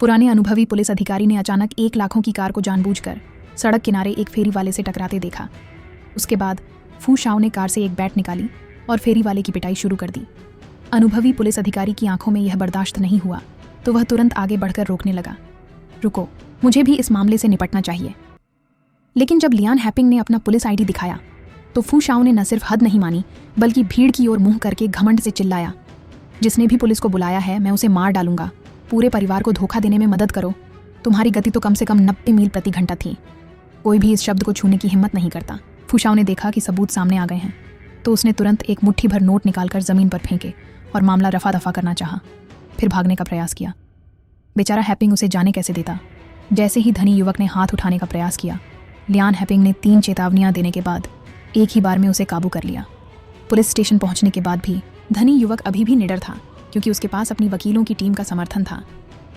पुराने अनुभवी पुलिस अधिकारी ने अचानक 1 लाखों की कार को जानबूझकर सड़क किनारे एक फेरी वाले से टकराते देखा। उसके बाद फू शाओ ने कार से एक बैट निकाली और फेरी वाले की पिटाई शुरू कर दी। अनुभवी पुलिस अधिकारी की आंखों में यह बर्दाश्त नहीं हुआ तो वह तुरंत आगे बढ़कर रोकने लगा। रुको, मुझे भी इस मामले से निपटना चाहिए। लेकिन जब लियान हैपिंग ने अपना पुलिस आईडी दिखाया तो फू शाओ ने न सिर्फ हद नहीं मानी बल्कि भीड़ की ओर मुंह करके घमंड से चिल्लाया, जिसने भी पुलिस को बुलाया है मैं उसे मार डालूंगा। पूरे परिवार को धोखा देने में मदद करो। तुम्हारी गति तो कम से कम 90 मील प्रति घंटा थी। कोई भी इस शब्द को छूने की हिम्मत नहीं करता। फू शाओ ने देखा कि सबूत सामने आ गए हैं तो उसने तुरंत एक मुट्ठी भर नोट निकालकर जमीन पर फेंके और मामला रफा दफा करना चाहा। फिर भागने का प्रयास किया। बेचारा हैपिंग उसे जाने कैसे देता। जैसे ही धनी युवक ने हाथ उठाने का प्रयास किया, लियान हैपिंग ने 3 चेतावनियां देने के बाद एक ही बार में उसे काबू कर लिया। पुलिस स्टेशन पहुंचने के बाद भी धनी युवक अभी भी निडर था, क्योंकि उसके पास अपनी वकीलों की टीम का समर्थन था।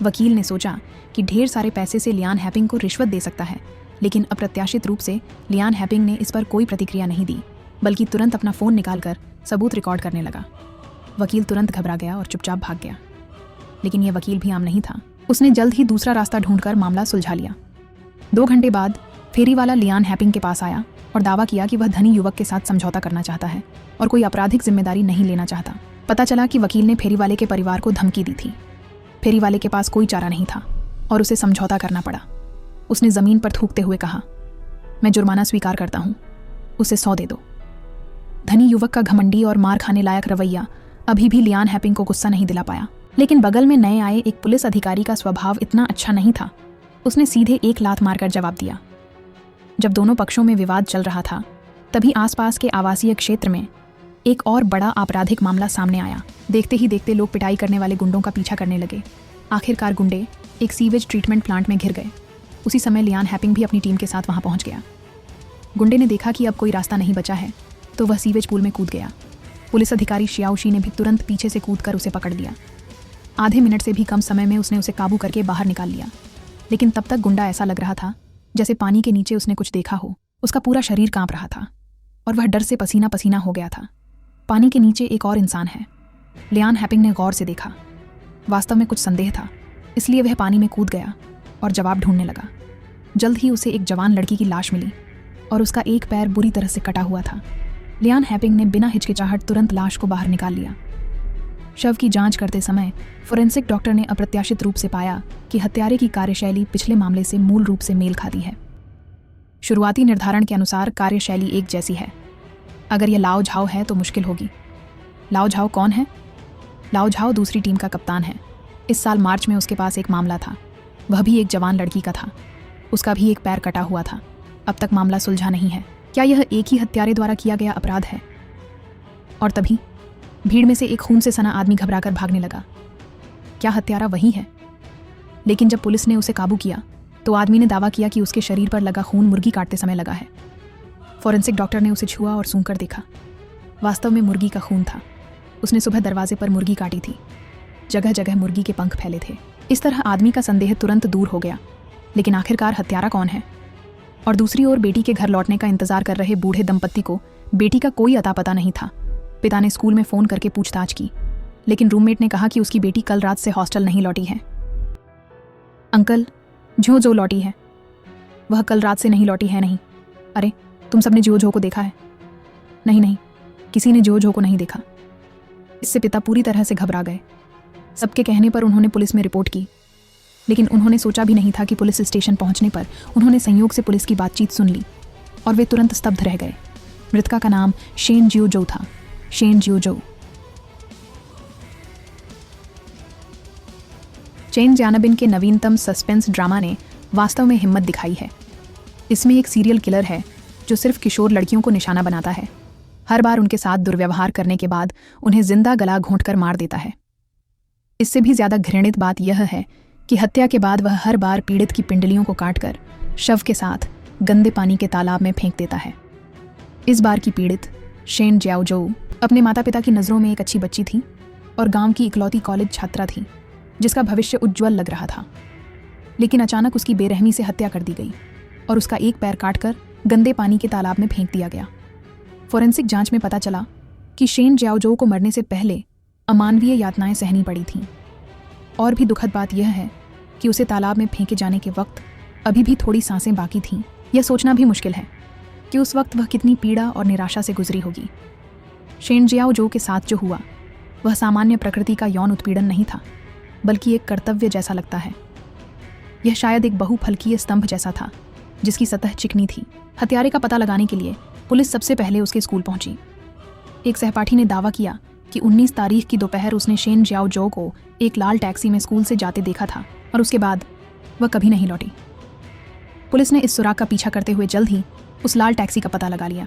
वकील ने सोचा कि ढेर सारे पैसे से लियान हैपिंग को रिश्वत दे सकता है, लेकिन अप्रत्याशित रूप से लियान हैपिंग ने इस पर कोई प्रतिक्रिया नहीं दी, बल्कि तुरंत अपना फ़ोन निकालकर सबूत रिकॉर्ड करने लगा। वकील तुरंत घबरा गया और चुपचाप भाग गया। लेकिन यह वकील भी आम नहीं था। उसने जल्द ही दूसरा रास्ता ढूंढकर मामला सुलझा लिया। 2 घंटे बाद फेरी वाला लियान हैपिंग के पास आया और दावा किया कि वह धनी युवक के साथ समझौता करना चाहता है और कोई आपराधिक जिम्मेदारी नहीं लेना चाहता। पता चला कि वकील ने फेरी वाले के परिवार को धमकी दी थी। फेरी वाले के पास कोई चारा नहीं था और उसे समझौता करना पड़ा। उसने ज़मीन पर थूकते हुए कहा, मैं जुर्माना स्वीकार करता हूँ, उसे 100 दे दो। धनी युवक का घमंडी और मार खाने लायक रवैया अभी भी लियान हैपिंग को गुस्सा नहीं दिला पाया। लेकिन बगल में नए आए एक पुलिस अधिकारी का स्वभाव इतना अच्छा नहीं था। उसने सीधे 1 लात मारकर जवाब दिया। जब दोनों पक्षों में विवाद चल रहा था, तभी आसपास के आवासीय क्षेत्र में एक और बड़ा आपराधिक मामला सामने आया। देखते ही देखते लोग पिटाई करने वाले गुंडों का पीछा करने लगे। आखिरकार गुंडे एक सीवेज ट्रीटमेंट प्लांट में घिर गए। उसी समय लियान हैपिंग भी अपनी टीम के साथ वहां पहुंच गया। गुंडे ने देखा कि अब कोई रास्ता नहीं बचा है तो वह सीवेज पूल में कूद गया। पुलिस अधिकारी शियाओशी ने भी तुरंत पीछे से कूदकर उसे पकड़ लिया। आधे मिनट से भी कम समय में उसने उसे काबू करके बाहर निकाल लिया। लेकिन तब तक गुंडा ऐसा लग रहा था जैसे पानी के नीचे उसने कुछ देखा हो। उसका पूरा शरीर कांप रहा था और वह डर से पसीना पसीना हो गया था। पानी के नीचे एक और इंसान है। लियान हैपिंग ने गौर से देखा। वास्तव में कुछ संदेह था, इसलिए वह पानी में कूद गया और जवाब ढूंढने लगा। जल्द ही उसे एक जवान लड़की की लाश मिली और उसका एक पैर बुरी तरह से कटा हुआ था। लियान हैपिंग ने बिना हिचकिचाहट तुरंत लाश को बाहर निकाल लिया। शव की जांच करते समय फोरेंसिक डॉक्टर ने अप्रत्याशित रूप से पाया कि हत्यारे की कार्यशैली पिछले मामले से मूल रूप से मेल खाती है। शुरुआती निर्धारण के अनुसार कार्यशैली एक जैसी है। अगर यह लाओ झाओ है तो मुश्किल होगी। लाओ झाओ कौन है? लाओ झाओ दूसरी टीम का कप्तान है। इस साल मार्च में उसके पास एक मामला था। वह भी एक जवान लड़की का था। उसका भी एक पैर कटा हुआ था। अब तक मामला सुलझा नहीं है। क्या यह एक ही हत्यारे द्वारा किया गया अपराध है? और तभी भीड़ में से एक खून से सना आदमी घबराकर भागने लगा। क्या हत्यारा वही है? लेकिन जब पुलिस ने उसे काबू किया तो आदमी ने दावा किया कि उसके शरीर पर लगा खून मुर्गी काटते समय लगा है। फोरेंसिक डॉक्टर ने उसे छुआ और सूंघकर देखा। वास्तव में मुर्गी का खून था। उसने सुबह दरवाजे पर मुर्गी काटी थी। जगह जगह मुर्गी के पंख फैले थे। इस तरह आदमी का संदेह तुरंत दूर हो गया। लेकिन आखिरकार हत्यारा कौन है? और दूसरी ओर बेटी के घर लौटने का इंतजार कर रहे बूढ़े दंपत्ति को बेटी का कोई अता पता नहीं था। पिता ने स्कूल में फ़ोन करके पूछताछ की, लेकिन रूममेट ने कहा कि उसकी बेटी कल रात से हॉस्टल नहीं लौटी है। अंकल, जो जो लौटी है, वह कल रात से नहीं लौटी है। नहीं। अरे, तुम सबने जो जो को देखा है? नहीं नहीं, किसी ने जो जो को नहीं देखा। इससे पिता पूरी तरह से घबरा गए। सबके कहने पर उन्होंने पुलिस में रिपोर्ट की, लेकिन उन्होंने सोचा भी नहीं था कि पुलिस स्टेशन पहुंचने पर उन्होंने संयोग से पुलिस की बातचीत सुन ली और वे तुरंत स्तब्ध रह गए। मृतका का नाम शेन जियोजो था। शेन जियोजो। चेन जियानबिन के नवीनतम सस्पेंस ड्रामा ने वास्तव में हिम्मत दिखाई है। इसमें एक सीरियल किलर है जो सिर्फ किशोर लड़कियों को निशाना बनाता है। हर बार उनके साथ दुर्व्यवहार करने के बाद उन्हें जिंदा गला घोंटकर मार देता है। इससे भी ज्यादा घृणित बात यह है कि हत्या के बाद वह हर बार पीड़ित की पिंडलियों को काटकर शव के साथ गंदे पानी के तालाब में फेंक देता है। इस बार की पीड़ित शेन जियाओजो अपने माता पिता की नज़रों में एक अच्छी बच्ची थी और गांव की इकलौती कॉलेज छात्रा थी जिसका भविष्य उज्ज्वल लग रहा था। लेकिन अचानक उसकी बेरहमी से हत्या कर दी गई और उसका एक पैर काटकर गंदे पानी के तालाब में फेंक दिया गया। फोरेंसिक जांच में पता चला कि शेन जियाओजो को मरने से पहले अमानवीय यातनाएं सहनी पड़ी थीं। और भी दुखद बात यह है कि उसे तालाब में फेंके जाने के वक्त अभी भी थोड़ी सांसें बाकी थीं। यह सोचना भी मुश्किल है कि उस वक्त वह कितनी पीड़ा और निराशा से गुजरी होगी। शेन जियाओ जो के साथ जो हुआ वह सामान्य प्रकृति का यौन उत्पीड़न नहीं था, बल्कि एक कर्तव्य जैसा लगता है। यह शायद एक बहुफलकीय स्तंभ जैसा था जिसकी सतह चिकनी थी। हत्यारे का पता लगाने के लिए पुलिस सबसे पहले उसके स्कूल पहुंची। एक सहपाठी ने दावा किया कि 19 तारीख की दोपहर उसने शेन जियाओ जो को एक लाल टैक्सी में स्कूल से जाते देखा था और उसके बाद वह कभी नहीं लौटी। पुलिस ने इस सुराग का पीछा करते हुए जल्द ही उस लाल टैक्सी का पता लगा लिया।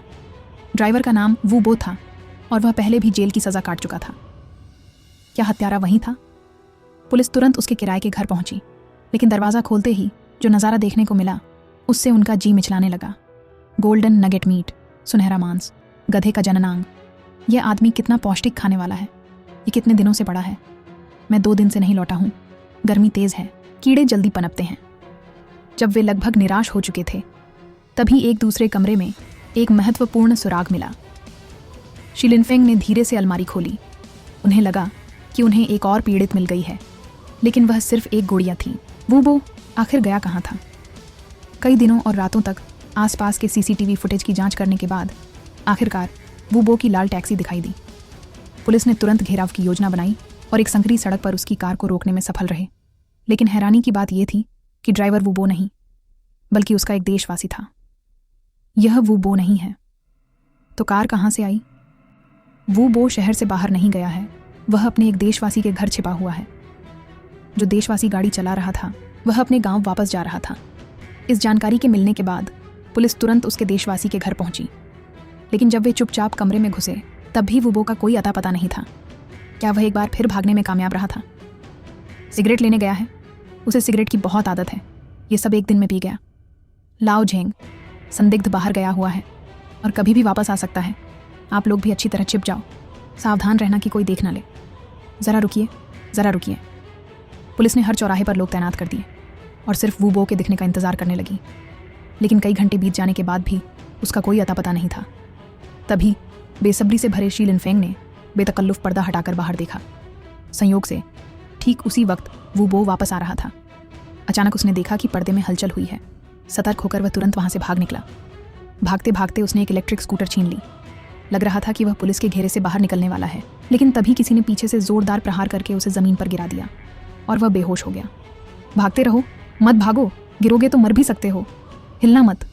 ड्राइवर का नाम वू बो था और वह पहले भी जेल की सज़ा काट चुका था। क्या हत्यारा वहीं था? पुलिस तुरंत उसके किराए के घर पहुंची, लेकिन दरवाज़ा खोलते ही जो नज़ारा देखने को मिला उससे उनका जी मिचलाने लगा। गोल्डन नगेट मीट, सुनहरा मांस, गधे का जननांग। यह आदमी कितना पौष्टिक खाने वाला है। ये कितने दिनों से पड़ा है। मैं 2 दिन से नहीं लौटा हूँ। गर्मी तेज़ है, कीड़े जल्दी पनपते हैं। जब वे लगभग निराश हो चुके थे तभी एक दूसरे कमरे में एक महत्वपूर्ण सुराग मिला। शी लिनफेंग ने धीरे से अलमारी खोली। उन्हें लगा कि उन्हें एक और पीड़ित मिल गई है, लेकिन वह सिर्फ एक गुड़िया थी। वू बो आखिर गया कहाँ था? कई दिनों और रातों तक आसपास के सीसीटीवी फुटेज की जांच करने के बाद आखिरकार वू बो की लाल टैक्सी दिखाई दी। पुलिस ने तुरंत घेराव की योजना बनाई और एक संकरी सड़क पर उसकी कार को रोकने में सफल रहे। लेकिन हैरानी की बात यह थी कि ड्राइवर वू बो नहीं, बल्कि उसका एक देशवासी था। यह वू बो नहीं है तो कार कहाँ से आई? वू बो शहर से बाहर नहीं गया है, वह अपने एक देशवासी के घर छिपा हुआ है। जो देशवासी गाड़ी चला रहा था वह अपने गांव वापस जा रहा था। इस जानकारी के मिलने के बाद पुलिस तुरंत उसके देशवासी के घर पहुंची, लेकिन जब वे चुपचाप कमरे में घुसे तब भी वू बो का कोई अता पता नहीं था। क्या वह एक बार फिर भागने में कामयाब रहा था? सिगरेट लेने गया है, उसे सिगरेट की बहुत आदत है, ये सब एक दिन में पी गया। लाओ झेंग संदिग्ध बाहर गया हुआ है और कभी भी वापस आ सकता है। आप लोग भी अच्छी तरह छिप जाओ, सावधान रहना कि कोई देख ना ले। ज़रा रुकिए। पुलिस ने हर चौराहे पर लोग तैनात कर दिए और सिर्फ वू बो के दिखने का इंतज़ार करने लगी। लेकिन कई घंटे बीत जाने के बाद भी उसका कोई अता पता नहीं था। तभी बेसब्री से भरे शी लिनफेंग ने बेतकल्लुफ़ पर्दा हटाकर बाहर देखा। संयोग से ठीक उसी वक्त वू बो वापस आ रहा था। अचानक उसने देखा कि पर्दे में हलचल हुई है। सतर्क होकर वह तुरंत वहाँ से भाग निकला। भागते भागते उसने एक इलेक्ट्रिक स्कूटर छीन ली। लग रहा था कि वह पुलिस के घेरे से बाहर निकलने वाला है, लेकिन तभी किसी ने पीछे से जोरदार प्रहार करके उसे ज़मीन पर गिरा दिया और वह बेहोश हो गया। भागते रहो, मत भागो, गिरोगे तो मर भी सकते हो, हिलना मत।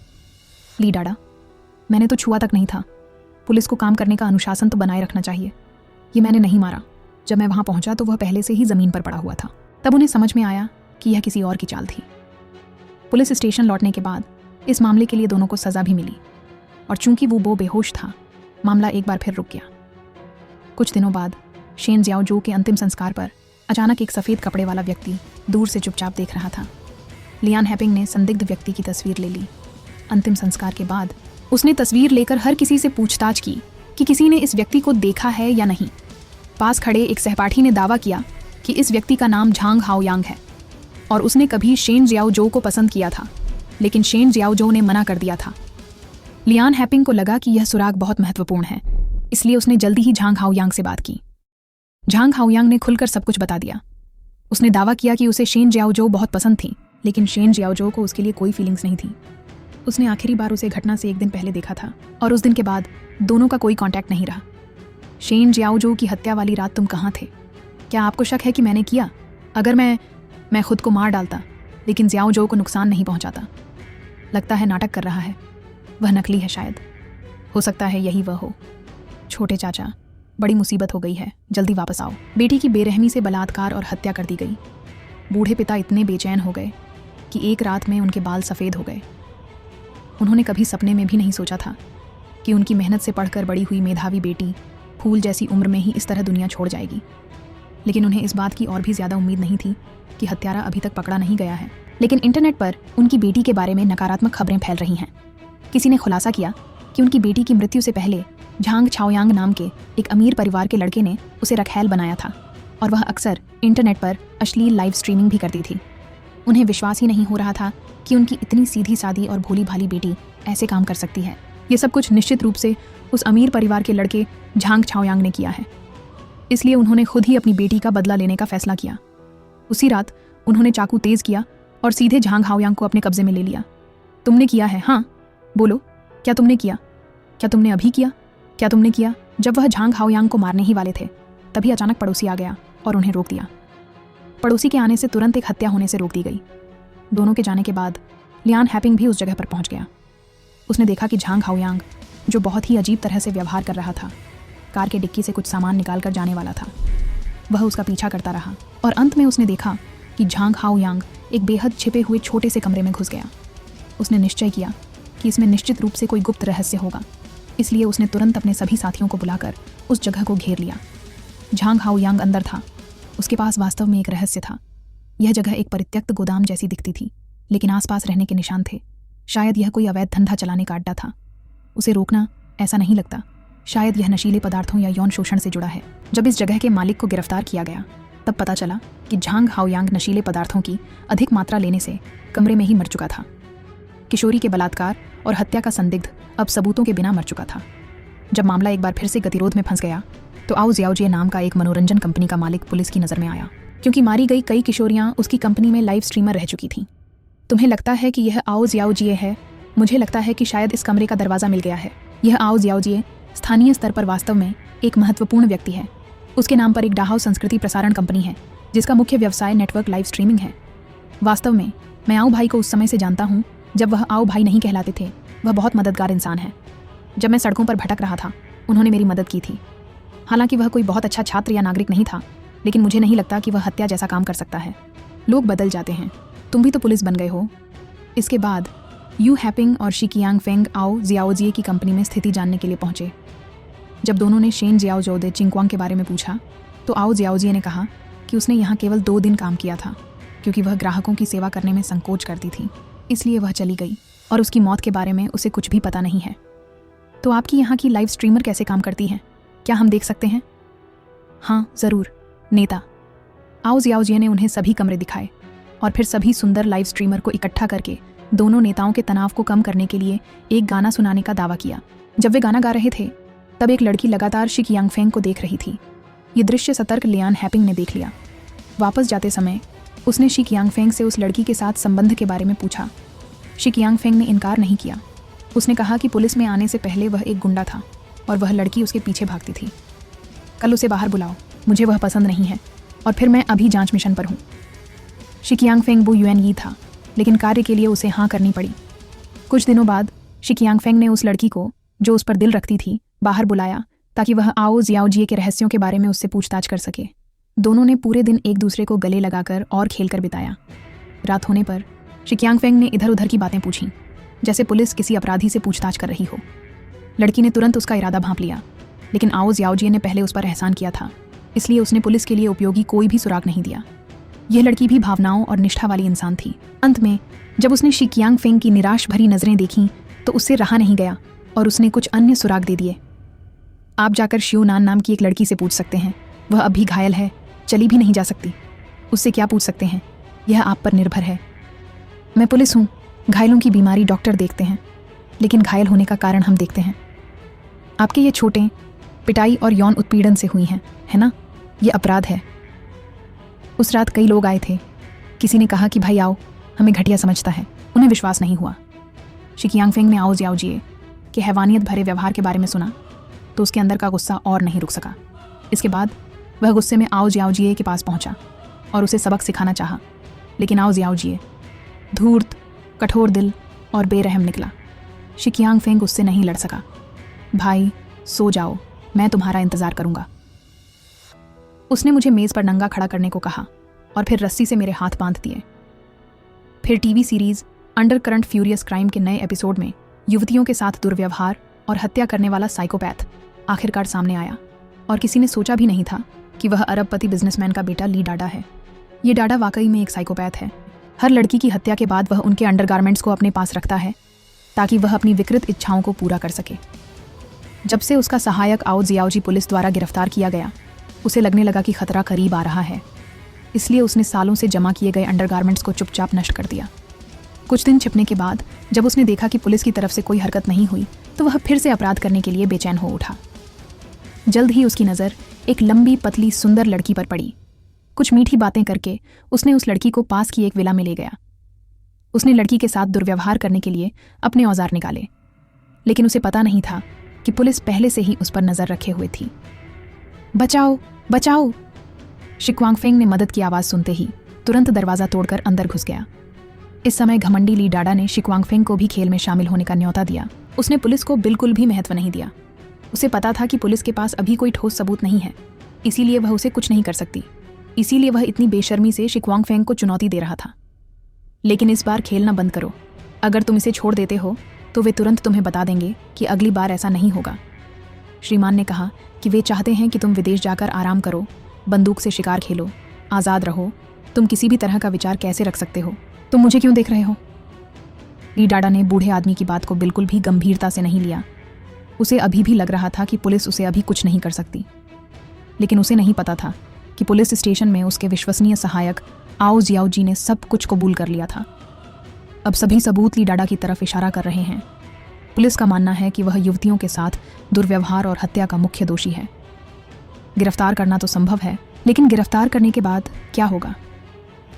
ली डाडा, मैंने तो छुआ तक नहीं था। पुलिस को काम करने का अनुशासन तो बनाए रखना चाहिए। ये मैंने नहीं मारा। जब मैं वहाँ पहुँचा तो वह पहले से ही ज़मीन पर पड़ा हुआ था। तब उन्हें समझ में आया कि यह किसी और की चाल थी। पुलिस स्टेशन लौटने के बाद इस मामले के लिए दोनों को सज़ा भी मिली और चूंकि वो बो बेहोश था, मामला एक बार फिर रुक गया। कुछ दिनों बाद शेन जियाओ जो के अंतिम संस्कार पर अचानक एक सफ़ेद कपड़े वाला व्यक्ति दूर से चुपचाप देख रहा था। लियान हैपिंग ने संदिग्ध व्यक्ति की तस्वीर ले ली। अंतिम संस्कार के बाद उसने तस्वीर लेकर हर किसी से पूछताछ की कि किसी ने इस व्यक्ति को देखा है या नहीं। पास खड़े एक सहपाठी ने दावा किया कि इस व्यक्ति का नाम झांग हाओयांग है और उसने कभी शेन जियाओ जो को पसंद किया था, लेकिन शेन जियाओ जो ने मना कर दिया था। लियान हैपिंग को लगा कि यह सुराग बहुत महत्वपूर्ण है, इसलिए उसने जल्दी ही झांग हाओयांग से बात की। झांग हाओयांग ने खुलकर सब कुछ बता दिया। उसने दावा किया कि उसे शेन जियाओ जो बहुत पसंद थी, लेकिन शेन जियाओ जो को उसके लिए कोई फीलिंग्स नहीं थी। उसने आखिरी बार उसे घटना से 1 दिन पहले देखा था और उस दिन के बाद दोनों का कोई कांटेक्ट नहीं रहा। शेन जियाओ जो की हत्या वाली रात तुम कहाँ थे? क्या आपको शक है कि मैंने किया? अगर मैं खुद को मार डालता, लेकिन जियाओ जो को नुकसान नहीं पहुंचाता। लगता है नाटक कर रहा है, वह नकली है शायद। हो सकता है यही वह हो। छोटे चाचा, बड़ी मुसीबत हो गई है, जल्दी वापस आओ। बेटी की बेरहमी से बलात्कार और हत्या कर दी गई। बूढ़े पिता इतने बेचैन हो गए कि एक रात में उनके बाल सफ़ेद हो गए। उन्होंने कभी सपने में भी नहीं सोचा था कि उनकी मेहनत से पढ़कर बड़ी हुई मेधावी बेटी फूल जैसी उम्र में ही इस तरह दुनिया छोड़ जाएगी। लेकिन उन्हें इस बात की और भी ज़्यादा उम्मीद नहीं थी कि हत्यारा अभी तक पकड़ा नहीं गया है। लेकिन इंटरनेट पर उनकी बेटी के बारे में नकारात्मक खबरें फैल रही हैं। किसी ने खुलासा किया कि उनकी बेटी की मृत्यु से पहले झांग छाओयांग नाम के एक अमीर परिवार के लड़के ने उसे रखैल बनाया था और वह अक्सर इंटरनेट पर अश्लील लाइव स्ट्रीमिंग भी करती थी। उन्हें विश्वास ही नहीं हो रहा था कि उनकी इतनी सीधी सादी और भोली भाली बेटी ऐसे काम कर सकती है। ये सब कुछ निश्चित रूप से उस अमीर परिवार के लड़के झांग छाओयांग ने किया है। इसलिए उन्होंने खुद ही अपनी बेटी का बदला लेने का फैसला किया। उसी रात उन्होंने चाकू तेज किया और सीधे झांग हाओयांग को अपने कब्जे में ले लिया। तुमने किया है? हाँ बोलो, क्या तुमने किया? क्या तुमने अभी किया? क्या तुमने किया? जब वह झांग हाओयांग को मारने ही वाले थे तभी अचानक पड़ोसी आ गया और उन्हें रोक दिया। पड़ोसी के आने से तुरंत एक हत्या होने से रोक दी गई। दोनों के जाने के बाद लियान हैपिंग भी उस जगह पर पहुंच गया। उसने देखा कि झांग हाओयांग, जो बहुत ही अजीब तरह से व्यवहार कर रहा था, कार के डिक्की से कुछ सामान निकाल कर जाने वाला था। वह उसका पीछा करता रहा और अंत में उसने देखा कि झांग हाओयांग एक बेहद छिपे हुए छोटे से कमरे में घुस गया। उसने निश्चय किया कि इसमें निश्चित रूप से कोई गुप्त रहस्य होगा, इसलिए उसने तुरंत अपने सभी साथियों को बुलाकर उस जगह को घेर लिया। झांग हाओयांग अंदर था। उसके पास वास्तव में एक रहस्य था। यह जगह एक परित्यक्त गोदाम जैसी दिखती थी, लेकिन आसपास रहने के निशान थे। शायद यह कोई अवैध धंधा चलाने का अड्डा था। उसे रोकना ऐसा नहीं लगता। शायद यह नशीले पदार्थों या यौन शोषण से जुड़ा है। जब इस जगह के मालिक को गिरफ्तार किया गया तब पता चला कि झांग हाओयांग नशीले पदार्थों की अधिक मात्रा लेने से कमरे में ही मर चुका था। किशोरी के बलात्कार और हत्या का संदिग्ध अब सबूतों के बिना मर चुका था। जब मामला एक बार फिर से गतिरोध में फंस गया तो आओ जियाओजिए नाम का एक मनोरंजन कंपनी का मालिक पुलिस की नज़र में आया, क्योंकि मारी गई कई किशोरियां उसकी कंपनी में लाइव स्ट्रीमर रह चुकी थीं। तुम्हें लगता है कि यह आओ जियाओजिए है? मुझे लगता है कि शायद इस कमरे का दरवाज़ा मिल गया है। यह आओ जियाओजिए स्थानीय स्तर पर वास्तव में एक महत्वपूर्ण व्यक्ति है। उसके नाम पर एक डाहाओ संस्कृति प्रसारण कंपनी है जिसका मुख्य व्यवसाय नेटवर्क लाइव स्ट्रीमिंग है। वास्तव में मैं आओ भाई को उस समय से जानता हूँ जब वह आओ भाई नहीं कहलाते थे। वह बहुत मददगार इंसान है। जब मैं सड़कों पर भटक रहा था उन्होंने मेरी मदद की थी। हालांकि वह कोई बहुत अच्छा छात्र या नागरिक नहीं था, लेकिन मुझे नहीं लगता कि वह हत्या जैसा काम कर सकता है। लोग बदल जाते हैं। तुम भी तो पुलिस बन गए हो। इसके बाद यू हैपिंग और शी कियांग फेंग आओ जियाओजिए की कंपनी में स्थिति जानने के लिए पहुंचे। जब दोनों ने शेन जियाओजोदे चिंगक्वांग के बारे में पूछा तो आओ जियाओजिए ने कहा कि उसने यहाँ केवल 2 दिन काम किया था, क्योंकि वह ग्राहकों की सेवा करने में संकोच करती थी, इसलिए वह चली गई और उसकी मौत के बारे में उसे कुछ भी पता नहीं है। तो आपकी यहाँ की लाइव स्ट्रीमर कैसे काम करती हैं? क्या हम देख सकते हैं? हाँ ज़रूर, नेता। आओ जियाओजिए ने उन्हें सभी कमरे दिखाए और फिर सभी सुंदर लाइव स्ट्रीमर को इकट्ठा करके दोनों नेताओं के तनाव को कम करने के लिए एक गाना सुनाने का दावा किया। जब वे गाना गा रहे थे तब एक लड़की लगातार शी कियांग फेंग को देख रही थी। ये दृश्य सतर्क लियान हैपिंग ने देख लिया। वापस जाते समय उसने शी कियांग फेंग से उस लड़की के साथ संबंध के बारे में पूछा। शी कियांग फेंग ने इनकार नहीं किया। उसने कहा कि पुलिस में आने से पहले वह एक गुंडा था और वह लड़की उसके पीछे भागती थी। कल उसे बाहर बुलाओ, मुझे वह पसंद नहीं है और फिर मैं अभी जांच मिशन पर हूँ। शी कियांग फेंग वो यूएन यी था, लेकिन कार्य के लिए उसे हाँ करनी पड़ी। कुछ दिनों बाद शी कियांग फेंग ने उस लड़की को, जो उस पर दिल रखती थी, बाहर बुलाया ताकि वह आओ जियाओजिए के रहस्यों के बारे में उससे पूछताछ कर सके। दोनों ने पूरे दिन एक दूसरे को गले लगाकर और खेलकर बिताया। रात होने पर शी कियांग फेंग ने इधर उधर की बातें पूछीं, जैसे पुलिस किसी अपराधी से पूछताछ कर रही हो। लड़की ने तुरंत उसका इरादा भांप लिया, लेकिन आओ जियाओजिए ने पहले उस पर एहसान किया था, इसलिए उसने पुलिस के लिए उपयोगी कोई भी सुराग नहीं दिया। यह लड़की भी भावनाओं और निष्ठा वाली इंसान थी। अंत में जब उसने शी कियांग फेंग की निराश भरी नजरें देखीं तो उससे रहा नहीं गया और उसने कुछ अन्य सुराग दे दिए। आप जाकर शियो नान नाम की एक लड़की से पूछ सकते हैं। वह अब भी घायल है, चली भी नहीं जा सकती। उससे क्या पूछ सकते हैं, यह आप पर निर्भर है। मैं पुलिस हूँ। घायलों की बीमारी डॉक्टर देखते हैं, लेकिन घायल होने का कारण हम देखते हैं। आपके ये छोटे पिटाई और यौन उत्पीड़न से हुई हैं, है ना? ये अपराध है। उस रात कई लोग आए थे। किसी ने कहा कि भाई आओ हमें घटिया समझता है। उन्हें विश्वास नहीं हुआ। शी कियांग फेंग ने आओ जियाओजिए के हैवानियत भरे व्यवहार के बारे में सुना तो उसके अंदर का गुस्सा और नहीं रुक सका। इसके बाद वह गुस्से में आओ जियाओजिए के पास पहुंचा और उसे सबक सिखाना चाहा, लेकिन आओ जियाओजिए धूर्त, कठोर दिल और बेरहम निकला। शी कियांग फेंग उससे नहीं लड़ सका। भाई सो जाओ, मैं तुम्हारा इंतजार करूंगा। उसने मुझे मेज पर नंगा खड़ा करने को कहा और फिर रस्सी से मेरे हाथ बांध दिए। फिर TV series under current furious crime के नए एपिसोड में युवतियों के साथ दुर्व्यवहार और हत्या करने वाला साइकोपैथ आखिरकार सामने आया और किसी ने सोचा भी नहीं था कि वह अरबपति बिजनेसमैन का बेटा ली डाडा है। ये डाडा वाकई में एक साइकोपैथ है। हर लड़की की हत्या के बाद वह उनके अंडरगारमेंट्स को अपने पास रखता है ताकि वह अपनी विकृत इच्छाओं को पूरा कर सके। जब से उसका सहायक आओ जियाओजी पुलिस द्वारा गिरफ्तार किया गया, उसे लगने लगा कि खतरा करीब आ रहा है, इसलिए उसने सालों से जमा किए गए अंडरगारमेंट्स को चुपचाप नष्ट कर दिया। कुछ दिन छिपने के बाद जब उसने देखा कि पुलिस की तरफ से कोई हरकत नहीं हुई तो वह फिर से अपराध करने के लिए बेचैन हो उठा। जल्द ही उसकी नज़र एक लंबी पतली सुंदर लड़की पर पड़ी। कुछ मीठी बातें करके उसने उस लड़की को पास की एक विला में ले गया। उसने लड़की के साथ दुर्व्यवहार करने के लिए अपने औजार निकाले, लेकिन उसे पता नहीं था कि पुलिस पहले से ही उस पर नजर रखे हुए थी। बचाओ बचाओ! शिक्वांगफेंग ने मदद की आवाज सुनते ही तुरंत दरवाजा तोड़कर अंदर घुस गया। इस समय घमंडी ली डाडा ने शिक्वांगफेंग को भी खेल में शामिल होने का न्योता दिया। उसने पुलिस को बिल्कुल भी महत्व नहीं दिया। उसे पता था कि पुलिस के पास अभी कोई ठोस सबूत नहीं है, इसीलिए वह उसे कुछ नहीं कर सकती। इसीलिए वह इतनी बेशर्मी से शिक्वांगफेंग को चुनौती दे रहा था। लेकिन इस बार खेलना बंद करो। अगर तुम इसे छोड़ देते हो तो वे तुरंत तुम्हें बता देंगे कि अगली बार ऐसा नहीं होगा। श्रीमान ने कहा कि वे चाहते हैं कि तुम विदेश जाकर आराम करो, बंदूक से शिकार खेलो, आज़ाद रहो। तुम किसी भी तरह का विचार कैसे रख सकते हो? तुम मुझे क्यों देख रहे हो? ली डाडा ने बूढ़े आदमी की बात को बिल्कुल भी गंभीरता से नहीं लिया। उसे अभी भी लग रहा था कि पुलिस उसे अभी कुछ नहीं कर सकती, लेकिन उसे नहीं पता था कि पुलिस स्टेशन में उसके विश्वसनीय सहायक आओ जियाओ जी ने सब कुछ कबूल कर लिया था। अब सभी सबूत ली डाडा की तरफ इशारा कर रहे हैं। पुलिस का मानना है कि वह युवतियों के साथ दुर्व्यवहार और हत्या का मुख्य दोषी है। गिरफ्तार करना तो संभव है, लेकिन गिरफ्तार करने के बाद क्या होगा?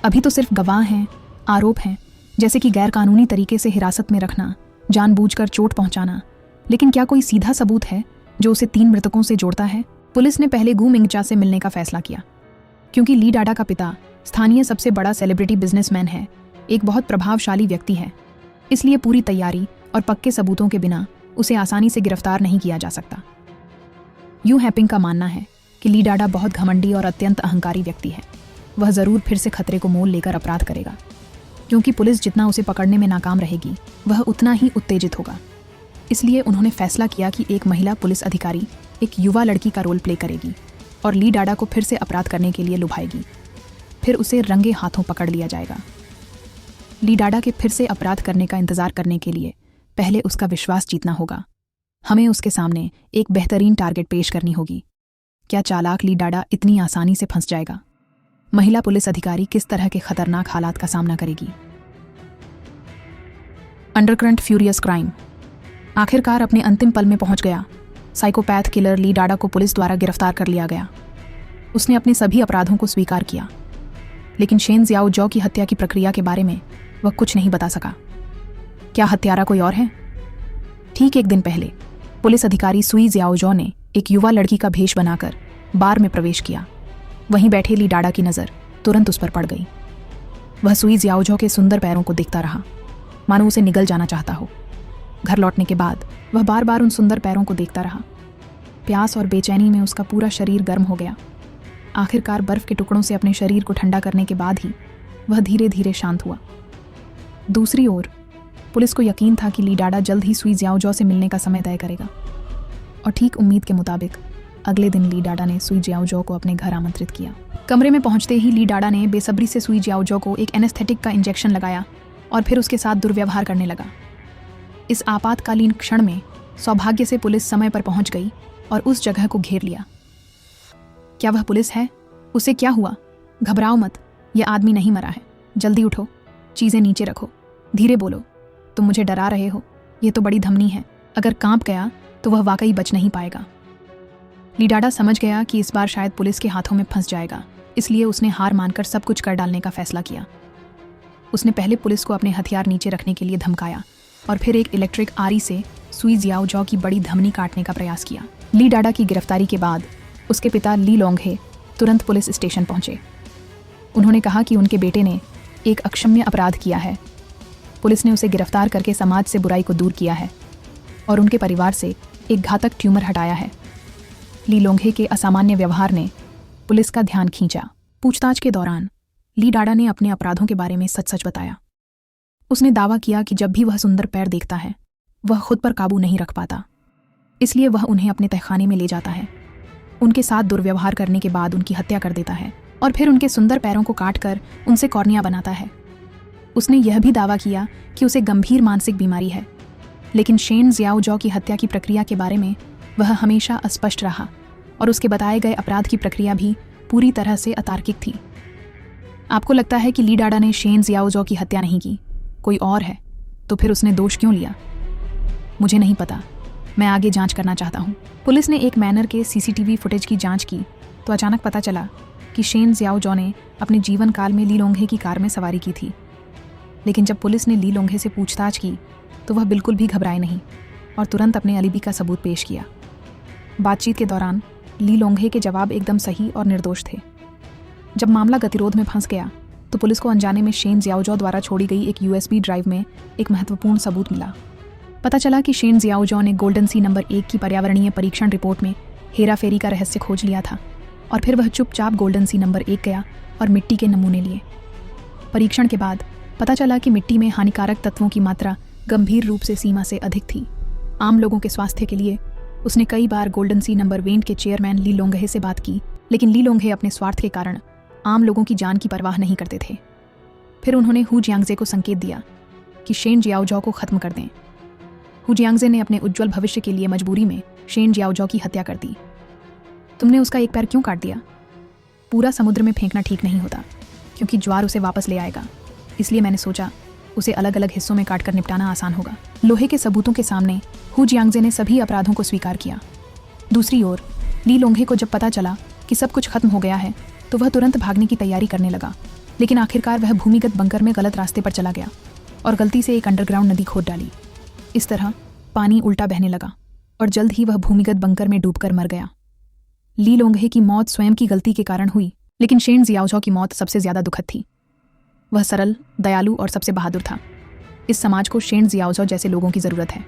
अभी तो सिर्फ गवाह हैं, आरोप हैं, जैसे कि गैरकानूनी तरीके से हिरासत में रखना, जानबूझकर चोट पहुंचाना। लेकिन क्या कोई सीधा सबूत है जो उसे 3 मृतकों से जोड़ता है? पुलिस ने पहले गू मिंगचा से मिलने का फैसला किया, क्योंकि ली डाडा का पिता स्थानीय सबसे बड़ा सेलिब्रिटी बिजनेसमैन है, एक बहुत प्रभावशाली व्यक्ति है। इसलिए पूरी तैयारी और पक्के सबूतों के बिना उसे आसानी से गिरफ्तार नहीं किया जा सकता। यू हैपिंग का मानना है कि ली डाडा बहुत घमंडी और अत्यंत अहंकारी व्यक्ति है। वह जरूर फिर से खतरे को मोल लेकर अपराध करेगा, क्योंकि पुलिस जितना उसे पकड़ने में नाकाम रहेगी वह उतना ही उत्तेजित होगा। इसलिए उन्होंने फैसला किया कि एक महिला पुलिस अधिकारी एक युवा लड़की का रोल प्ले करेगी और ली डाडा को फिर से अपराध करने के लिए लुभाएगी। फिर उसे रंगे हाथों पकड़ लिया जाएगा। ली डाडा के फिर से अपराध करने का इंतजार करने के लिए पहले उसका विश्वास जीतना होगा। हमें उसके सामने एक बेहतरीन टारगेट पेश करनी होगी। क्या चालाक ली डाडा इतनी आसानी से फंस जाएगा? महिला पुलिस अधिकारी किस तरह के खतरनाक हालात का सामना करेगी? अंडरकरंट फ्यूरियस क्राइम आखिरकार अपने अंतिम पल में पहुंच गया। साइकोपैथ किलर ली डाडा को पुलिस द्वारा गिरफ्तार कर लिया गया। उसने अपने सभी अपराधों को स्वीकार किया, लेकिन शेन जियाओ जौ की हत्या की प्रक्रिया के बारे में वह कुछ नहीं बता सका। क्या हत्यारा कोई और है? ठीक 1 दिन पहले पुलिस अधिकारी सुई जियाओ जौ ने एक युवा लड़की का भेष बनाकर बार में प्रवेश किया। वहीं बैठे ली डाडा की नज़र तुरंत उस पर पड़ गई। वह सुई जियाओ जौ के सुंदर पैरों को देखता रहा, मानो उसे निगल जाना चाहता हो। घर लौटने के बाद वह बार बार उन सुंदर पैरों को देखता रहा। प्यास और बेचैनी में उसका पूरा शरीर गर्म हो गया। आखिरकार बर्फ के टुकड़ों से अपने शरीर को ठंडा करने के बाद ही वह धीरे धीरे शांत हुआ। दूसरी ओर पुलिस को यकीन था कि ली डाडा जल्द ही सुई जियाओ जौ से मिलने का समय तय करेगा, और ठीक उम्मीद के मुताबिक अगले दिन ली डाडा ने सुई जियाओ जौ को अपने घर आमंत्रित किया। कमरे में पहुंचते ही ली डाडा ने बेसब्री से सुई जियाओ जौ को एक एनेस्थेटिक का इंजेक्शन लगाया और फिर उसके साथ दुर्व्यवहार करने लगा। इस आपातकालीन क्षण में सौभाग्य से पुलिस समय पर पहुंच गई और उस जगह को घेर लिया। क्या वह पुलिस है? उसे क्या हुआ? घबराओ मत, यह आदमी नहीं मरा है। जल्दी उठो, चीजें नीचे रखो, धीरे बोलो। तुम मुझे डरा रहे हो, यह तो बड़ी धमनी है। अगर कांप गया तो वह वाकई बच नहीं पाएगा। ली डाडा समझ गया कि इस बार शायद पुलिस के हाथों में फंस जाएगा, इसलिए उसने हार मानकर सब कुछ कर डालने का फैसला किया। उसने पहले पुलिस को अपने हथियार नीचे रखने के लिए धमकाया और फिर एक इलेक्ट्रिक आरी से सुई जियाओ जौ की बड़ी धमनी काटने का प्रयास किया। ली डाडा की गिरफ्तारी के बाद उसके पिता ली लोंगहे तुरंत पुलिस स्टेशन पहुंचे। उन्होंने कहा कि उनके बेटे ने एक अक्षम्य अपराध किया है। पुलिस ने उसे गिरफ्तार करके समाज से बुराई को दूर किया है और उनके परिवार से एक घातक ट्यूमर हटाया है। ली लोंगहे के असामान्य व्यवहार ने पुलिस का ध्यान खींचा। पूछताछ के दौरान ली डाडा ने अपने अपराधों के बारे में सच सच बताया। उसने दावा किया कि जब भी वह सुंदर पैर देखता है वह खुद पर काबू नहीं रख पाता, इसलिए वह उन्हें अपने तहखाने में ले जाता है, उनके साथ दुर्व्यवहार करने के बाद उनकी हत्या कर देता है और फिर उनके सुंदर पैरों को काटकर उनसे कॉर्निया बनाता है। उसने यह भी दावा किया कि उसे गंभीर मानसिक बीमारी है, लेकिन शेन जियाओ जौ की हत्या की प्रक्रिया के बारे में वह हमेशा अस्पष्ट रहा और उसके बताए गए अपराध की प्रक्रिया भी पूरी तरह से अतार्किक थी। आपको लगता है कि ली डाडा ने शेन जियाओ जौ की हत्या नहीं की, कोई और है, तो फिर उसने दोष क्यों लिया? मुझे नहीं पता, मैं आगे जांच करना चाहता हूँ। पुलिस ने एक मैनर के सीसीटीवी फुटेज की जांच की तो अचानक पता चला कि शेन जियाओजो ने अपने जीवन काल में ली लोंघे की कार में सवारी की थी। लेकिन जब पुलिस ने ली लोंघे से पूछताछ की तो वह बिल्कुल भी घबराए नहीं और तुरंत अपने अलिबी का सबूत पेश किया। बातचीत के दौरान ली लोंघे के जवाब एकदम सही और निर्दोष थे। जब मामला गतिरोध में फंस गया तो पुलिस को अनजाने में शेन जियाओजो द्वारा छोड़ी गई एक USB ड्राइव में एक महत्वपूर्ण सबूत मिला। पता चला कि शेन जियाओजो ने गोल्डन सी नंबर 1 की पर्यावरणीय परीक्षण रिपोर्ट में हेराफेरी का रहस्य खोज लिया था और फिर वह चुपचाप गोल्डन सी नंबर 1 गया और मिट्टी के नमूने लिए। परीक्षण के बाद पता चला कि मिट्टी में हानिकारक तत्वों की मात्रा गंभीर रूप से सीमा से अधिक थी। आम लोगों के स्वास्थ्य के लिए उसने कई बार गोल्डन सी नंबर 1 के चेयरमैन ली लोंघे से बात की, लेकिन ली लोंघे अपने स्वार्थ के कारण आम लोगों की जान की परवाह नहीं करते थे। फिर उन्होंने हु जियांगजे को संकेत दिया कि शेन जियाओजो को खत्म कर दें। हु जियांगजे ने अपने उज्जवल भविष्य के लिए मजबूरी में शेन जियाओजो की हत्या कर दी। तुमने उसका एक पैर क्यों काट दिया? पूरा समुद्र में फेंकना ठीक नहीं होता क्योंकि ज्वार उसे वापस ले आएगा, इसलिए मैंने सोचा उसे अलग अलग हिस्सों में काटकर निपटाना आसान होगा। लोहे के सबूतों के सामने हु जियांगजे ने सभी अपराधों को स्वीकार किया। दूसरी ओर ली लोंघे को जब पता चला कि सब कुछ खत्म हो गया है तो वह तुरंत भागने की तैयारी करने लगा, लेकिन आखिरकार वह भूमिगत बंकर में गलत रास्ते पर चला गया और गलती से एक अंडरग्राउंड नदी खोद डाली। इस तरह पानी उल्टा बहने लगा और जल्द ही वह भूमिगत बंकर में डूबकर मर गया। ली लोंघे की मौत स्वयं की गलती के कारण हुई, लेकिन शेन जियाओजो की मौत सबसे ज्यादा दुखद थी। वह सरल, दयालु और सबसे बहादुर था। इस समाज को शेन जियाओजो जैसे लोगों की जरूरत है।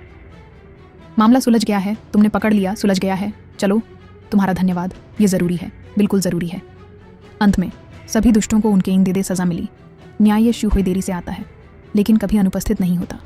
मामला सुलझ गया है, तुमने पकड़ लिया, सुलझ गया है। चलो, तुम्हारा धन्यवाद, ये जरूरी है, बिल्कुल जरूरी है। अंत में सभी दुष्टों को उनके इंदिदे सजा मिली। न्याय शुरू हुई देरी से आता है, लेकिन कभी अनुपस्थित नहीं होता।